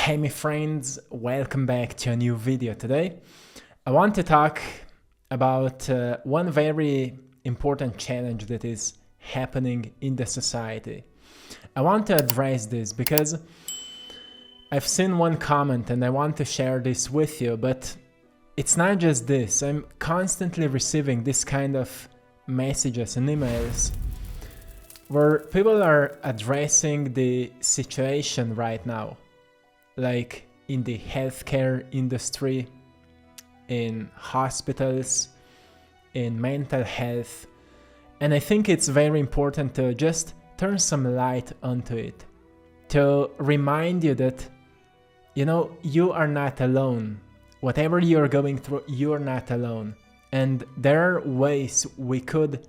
Hey my friends, welcome back to a new video today. I want to talk about one very important challenge that is happening in the society. I want to address this because I've seen one comment and I want to share this with you, but it's not just this. I'm constantly receiving this kind of messages and emails where people are addressing the situation right now, like in the healthcare industry, in hospitals, in mental health. And I think it's very important to just turn some light onto it, to remind you that, you are not alone. Whatever you're going through, you're not alone. And there are ways we could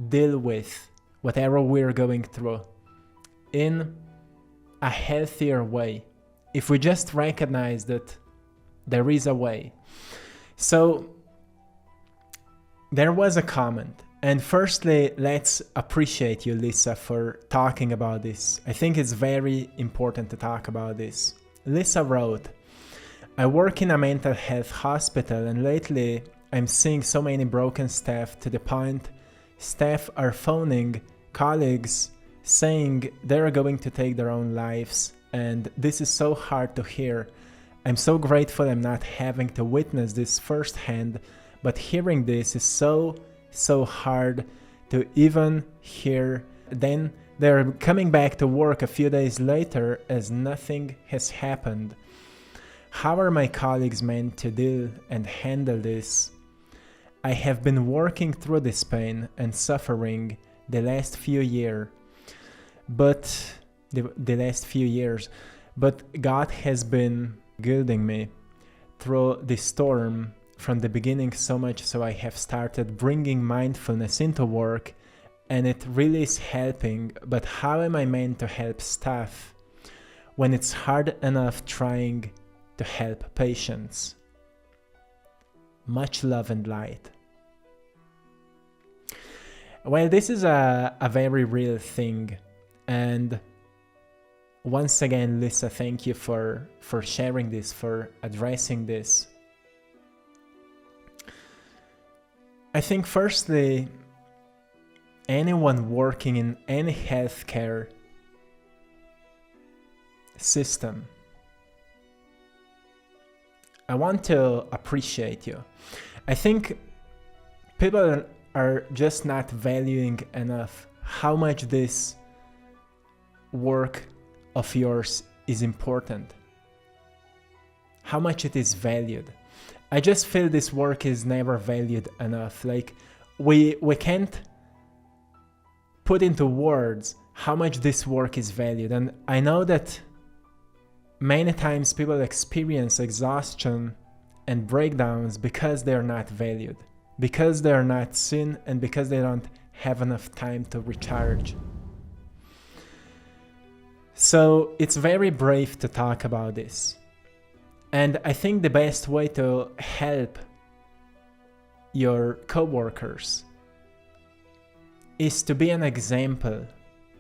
deal with whatever we're going through in a healthier way, if we just recognize that there is a way. So there was a comment, and firstly, let's appreciate you, Lisa, for talking about this. I think it's very important to talk about this. Lisa wrote, I work in a mental health hospital, and lately I'm seeing so many broken staff to the point staff are phoning colleagues saying they're going to take their own lives, and this is so hard to hear. I'm so grateful I'm not having to witness this firsthand, but hearing this is so hard to even hear. Then they're coming back to work a few days later as nothing has happened. How are my colleagues meant to deal and handle this? I have been working through this pain and suffering the last few years, but God has been guiding me through the storm from the beginning so much, so I have started bringing mindfulness into work, and it really is helping. But how am I meant to help staff when it's hard enough trying to help patients? Much love and light. Well, this is a very real thing, and once again, Lisa, thank you for sharing this, for addressing this. I think firstly, anyone working in any healthcare system, I want to appreciate you. I think people are just not valuing enough how much this work of yours is important, how much it is valued. I just feel this work is never valued enough. Like we can't put into words how much this work is valued. And I know that many times people experience exhaustion and breakdowns because they're not valued, because they're not seen, and because they don't have enough time to recharge. So it's very brave to talk about this. And I think the best way to help your coworkers is to be an example,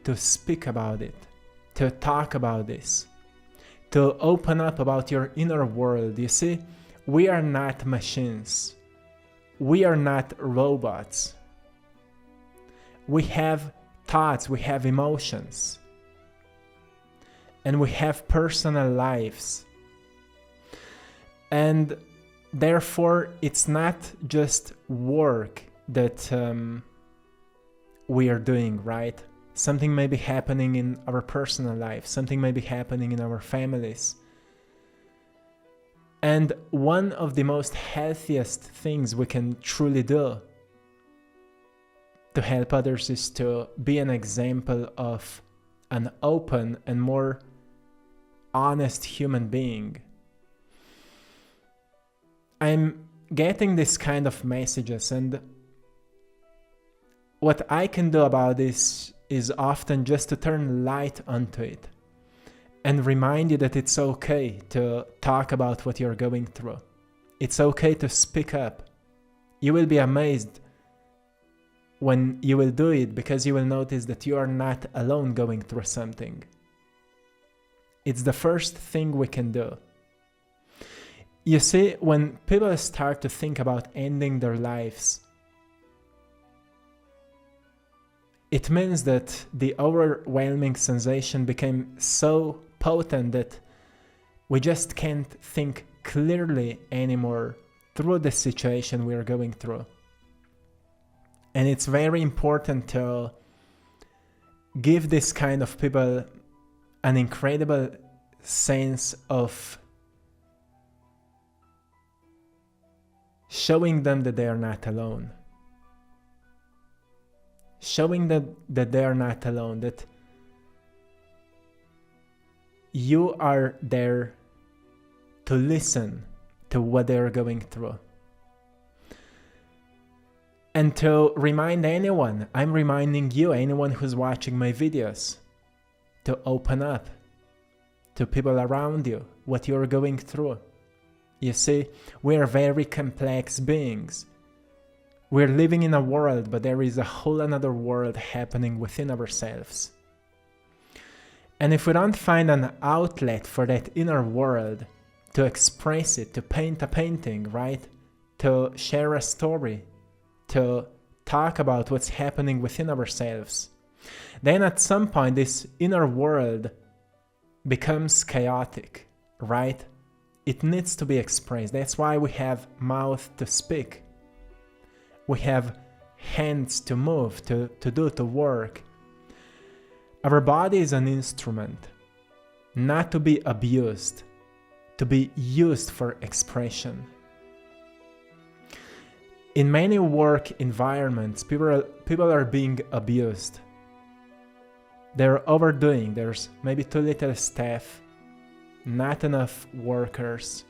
to speak about it, to talk about this, to open up about your inner world. You see, we are not machines. We are not robots. We have thoughts, we have emotions, and we have personal lives. And therefore, it's not just work that we are doing, right? Something may be happening in our personal life, something may be happening in our families. And one of the most healthiest things we can truly do to help others is to be an example of an open and more honest human being. I'm getting this kind of messages, and what I can do about this is often just to turn light onto it and remind you that it's okay to talk about what you're going through. It's okay to speak up. You will be amazed when you will do it, because you will notice that you are not alone going through something. It's the first thing we can do. You see, when people start to think about ending their lives, it means that the overwhelming sensation became so potent that we just can't think clearly anymore through the situation we are going through. And it's very important to give this kind of people an incredible sense of showing them that they are not alone. Showing them that they are not alone, that you are there to listen to what they are going through. And to remind anyone, I'm reminding you, anyone who's watching my videos, to open up to people around you, what you're going through. You see, we are very complex beings. We're living in a world, but there is a whole another world happening within ourselves. And if we don't find an outlet for that inner world, to express it, to paint a painting, right? To share a story, to talk about what's happening within ourselves, then at some point this inner world becomes chaotic, right? It needs to be expressed. That's why we have mouth to speak. We have hands to move, to do, to work. Our body is an instrument, not to be abused, to be used for expression. In many work environments, people are being abused. They're overdoing. There's maybe too little staff, not enough workers,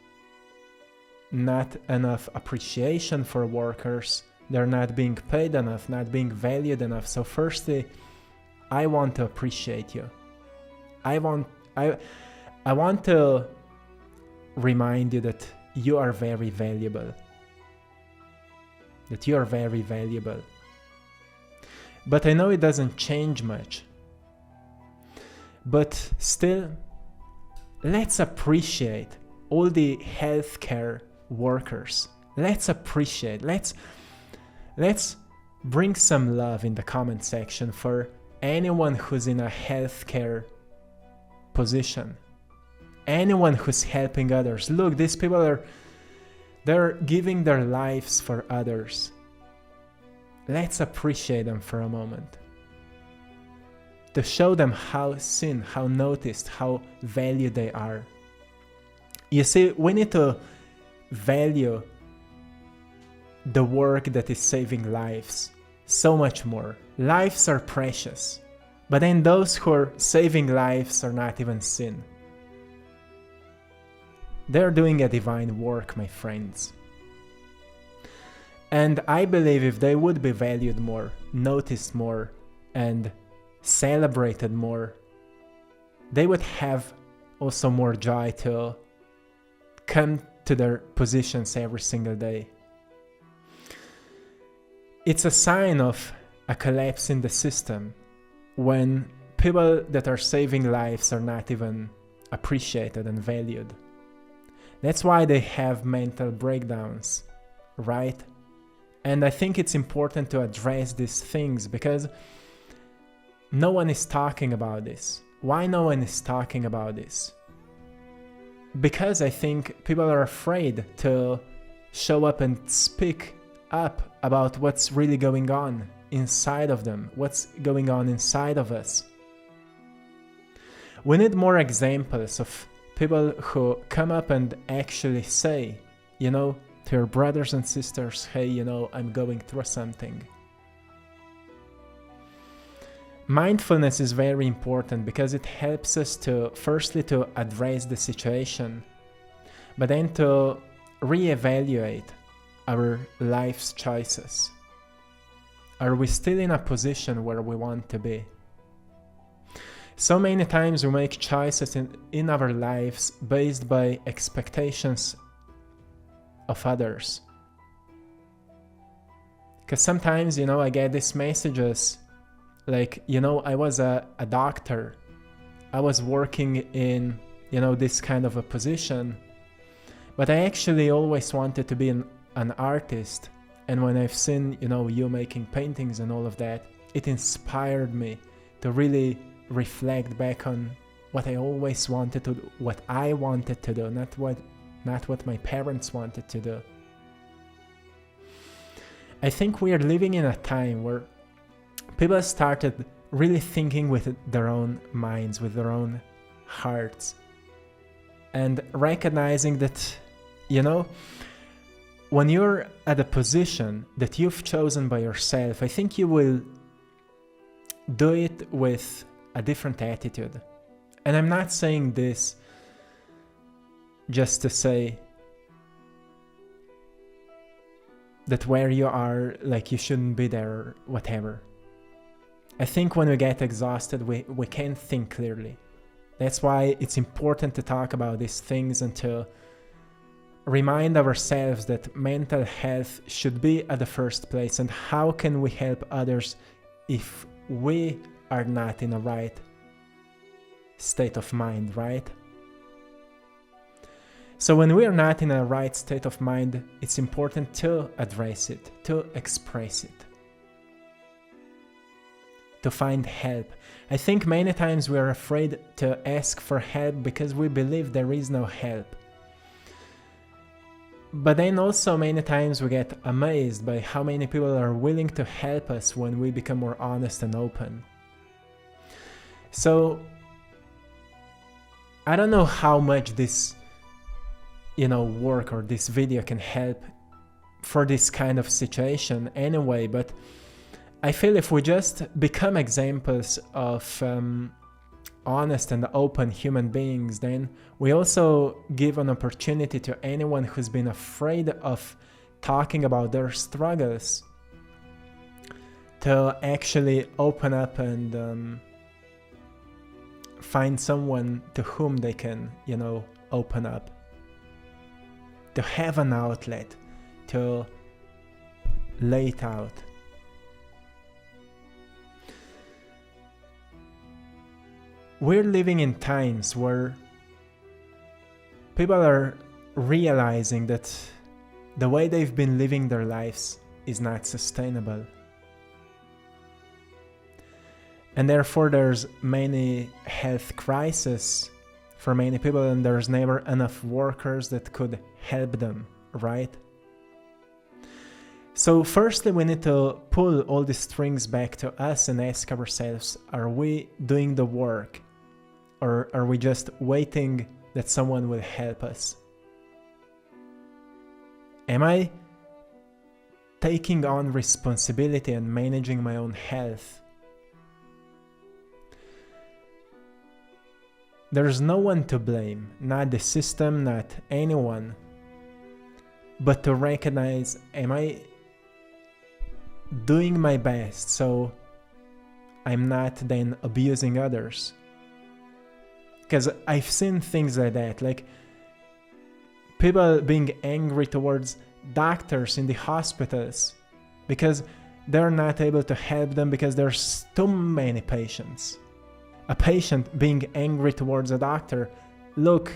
not enough appreciation for workers. They're not being paid enough, not being valued enough. So firstly, I want to appreciate you. I want to remind you that you are very valuable. That you are very valuable. But I know it doesn't change much. But still, let's appreciate all the healthcare workers. Let's appreciate, let's bring some love in the comment section for anyone who's in a healthcare position. Anyone who's helping others. Look, these people they're giving their lives for others. Let's appreciate them for a moment. To show them how seen, how noticed, how valued they are. You see, we need to value the work that is saving lives so much more. Lives are precious, but then those who are saving lives are not even seen. They're doing a divine work, my friends. And I believe if they would be valued more, noticed more, and celebrated more, they would have also more joy to come to their positions every single day. It's a sign of a collapse in the system when people that are saving lives are not even appreciated and valued. That's why they have mental breakdowns, right? And I think it's important to address these things because no one is talking about this. Why no one is talking about this? Because I think people are afraid to show up and speak up about what's really going on inside of them, what's going on inside of us. We need more examples of people who come up and actually say, to your brothers and sisters, hey, I'm going through something. Mindfulness is very important because it helps us firstly to address the situation, but then to reevaluate our life's choices. Are we still in a position where we want to be? So many times we make choices in our lives based by expectations of others. Because sometimes, I get these messages like, I was a doctor. I was working in this kind of a position. But I actually always wanted to be an artist. And when I've seen, you making paintings and all of that, it inspired me to really reflect back on what I always wanted to do, what I wanted to do, not what my parents wanted to do. I think we are living in a time where people started really thinking with their own minds, with their own hearts, and recognizing that, when you're at a position that you've chosen by yourself, I think you will do it with a different attitude. And I'm not saying this just to say that where you are, like, you shouldn't be there or whatever. I think when we get exhausted, we can't think clearly. That's why it's important to talk about these things and to remind ourselves that mental health should be at the first place, and how can we help others if we are not in a right state of mind, right? So when we are not in a right state of mind, it's important to address it, to express it, to find help. I think many times we are afraid to ask for help because we believe there is no help. But then also many times we get amazed by how many people are willing to help us when we become more honest and open. So I don't know how much this work or this video can help for this kind of situation anyway, but I feel if we just become examples of honest and open human beings, then we also give an opportunity to anyone who's been afraid of talking about their struggles to actually open up and find someone to whom they can, open up, to have an outlet, to lay it out. We're living in times where people are realizing that the way they've been living their lives is not sustainable. And therefore there's many health crises for many people, and there's never enough workers that could help them, right? So firstly, we need to pull all the strings back to us and ask ourselves, are we doing the work? Or are we just waiting that someone will help us? Am I taking on responsibility and managing my own health? There's no one to blame, not the system, not anyone, but to recognize, am I doing my best so I'm not then abusing others? Because I've seen things like that, like people being angry towards doctors in the hospitals because they're not able to help them because there's too many patients. A patient being angry towards a doctor, look,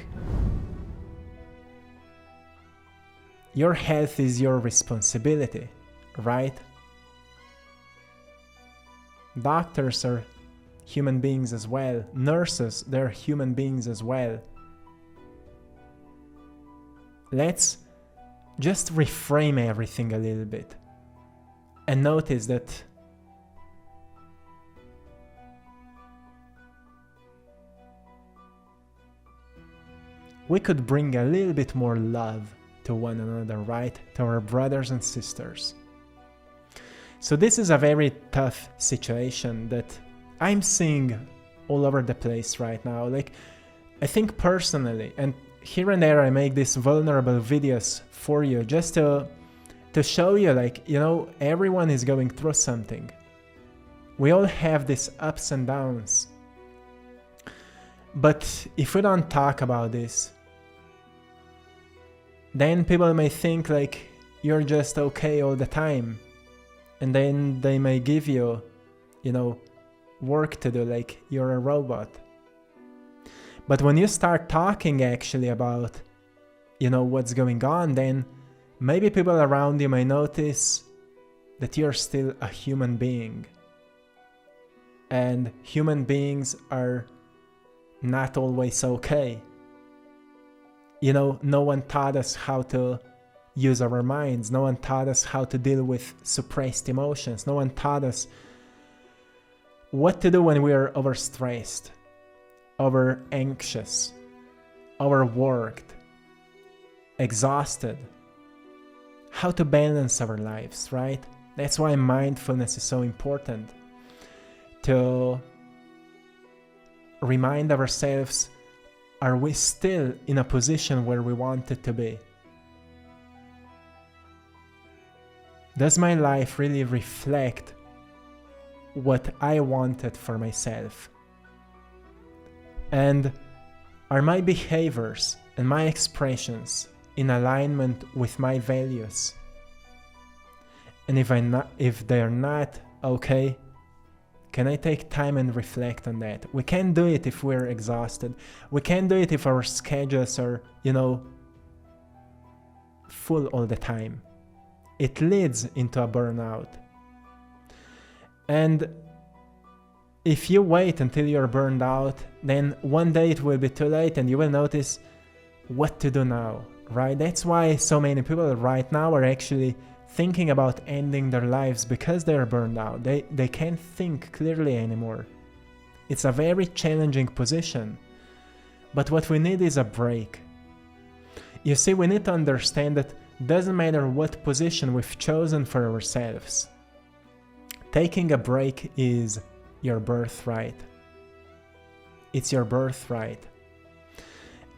your health is your responsibility, right? Doctors are human beings as well. Nurses, they're human beings as well. Let's just reframe everything a little bit and notice that we could bring a little bit more love to one another, right? To our brothers and sisters. So this is a very tough situation that I'm seeing all over the place right now. Like, I think personally, and here and there I make these vulnerable videos for you just to show you, like, everyone is going through something. We all have these ups and downs. But if we don't talk about this, then people may think like you're just okay all the time. And then they may give you, work to do, like you're a robot. But when you start talking actually about, what's going on, then maybe people around you may notice that you're still a human being. And human beings are not always okay. No one taught us how to use our minds. No one taught us how to deal with suppressed emotions. No one taught us what to do when we are overstressed, over anxious, overworked, exhausted. How to balance our lives, right? That's why mindfulness is so important. To remind ourselves, are we still in a position where we wanted to be? Does my life really reflect what I wanted for myself? And are my behaviors and my expressions in alignment with my values? And if they're not, okay, can I take time and reflect on that? We can't do it if we're exhausted. We can't do it if our schedules are, full all the time. It leads into a burnout. And if you wait until you're burned out, then one day it will be too late and you will notice what to do now, right? That's why so many people right now are actually thinking about ending their lives, because they're burned out. They can't think clearly anymore. It's a very challenging position. But what we need is a break. You see, we need to understand that it doesn't matter what position we've chosen for ourselves. Taking a break is your birthright. It's your birthright.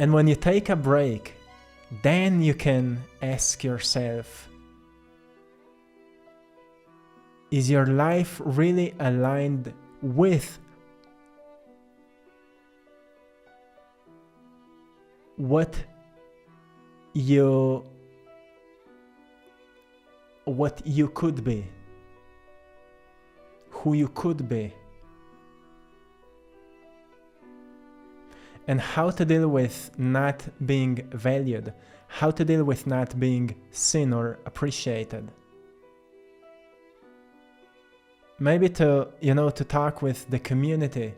And when you take a break, then you can ask yourself, is your life really aligned with what you could be, who you could be, and how to deal with not being valued, how to deal with not being seen or appreciated. Maybe to talk with the community,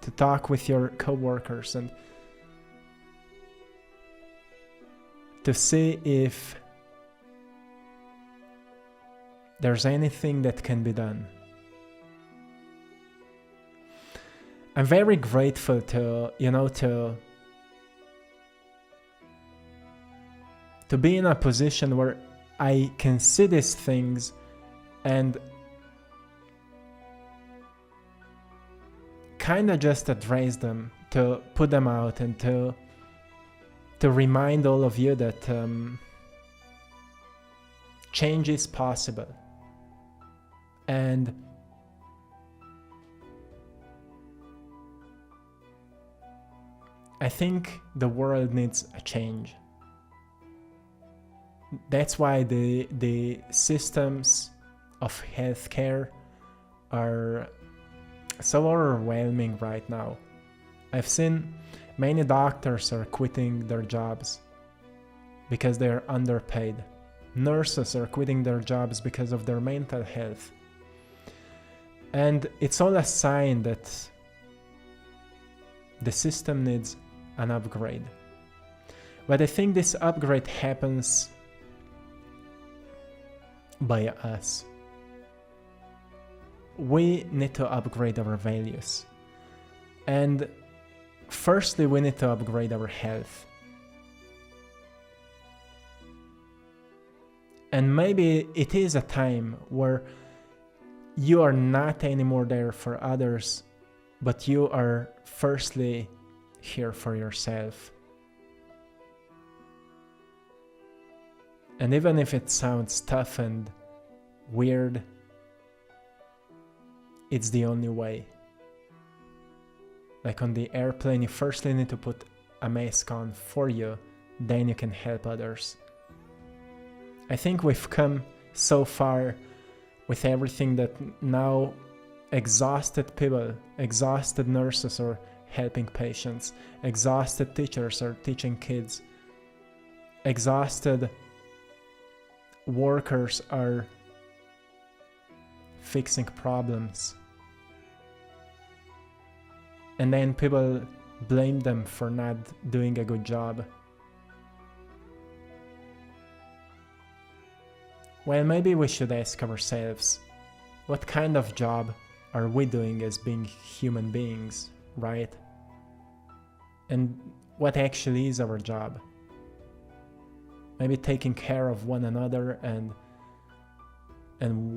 to talk with your coworkers, and to see if there's anything that can be done. I'm very grateful to be in a position where I can see these things and kind of just address them, to put them out, and to remind all of you that change is possible. And I think the world needs a change. That's why the systems of healthcare are so overwhelming right now. I've seen many doctors are quitting their jobs because they're underpaid. Nurses are quitting their jobs because of their mental health. And it's all a sign that the system needs an upgrade. But I think this upgrade happens by us. We need to upgrade our values. And firstly, we need to upgrade our health. And maybe it is a time where you are not anymore there for others, but you are firstly here for yourself. And even if it sounds tough and weird, it's the only way. Like on the airplane, you firstly need to put a mask on for you, then you can help others. I think we've come so far with everything that now exhausted people, exhausted nurses or helping patients. Exhausted teachers are teaching kids. Exhausted workers are fixing problems. And then people blame them for not doing a good job. Well, maybe we should ask ourselves, what kind of job are we doing as being human beings, right? And what actually is our job? Maybe taking care of one another and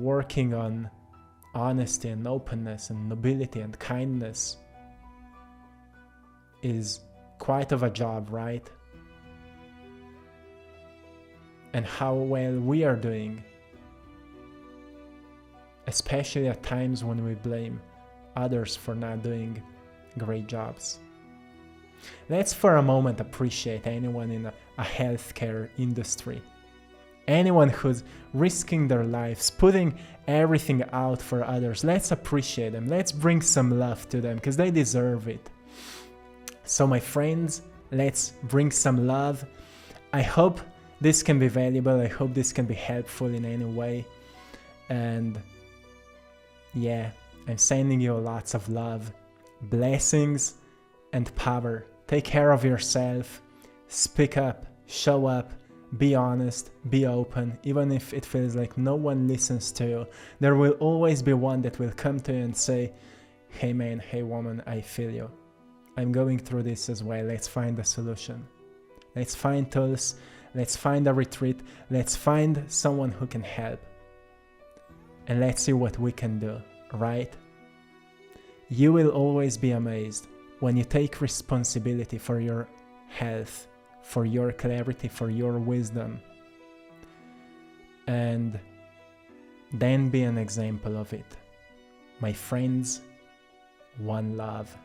working on honesty and openness and nobility and kindness is quite of a job, right? And how well we are doing, especially at times when we blame others for not doing great jobs. Let's for a moment appreciate anyone in a healthcare industry. Anyone who's risking their lives, putting everything out for others. Let's appreciate them. Let's bring some love to them because they deserve it. So my friends, let's bring some love. I hope this can be valuable. I hope this can be helpful in any way. And yeah, I'm sending you lots of love, blessings, and power. Take care of yourself. Speak up, show up, be honest, be open. Even if it feels like no one listens to you, there will always be one that will come to you and say, hey man, hey woman, I feel you. I'm going through this as well. Let's find a solution. Let's find tools. Let's find a retreat. Let's find someone who can help. And let's see what we can do, right? You will always be amazed when you take responsibility for your health, for your clarity, for your wisdom, and then be an example of it. My friends, one love.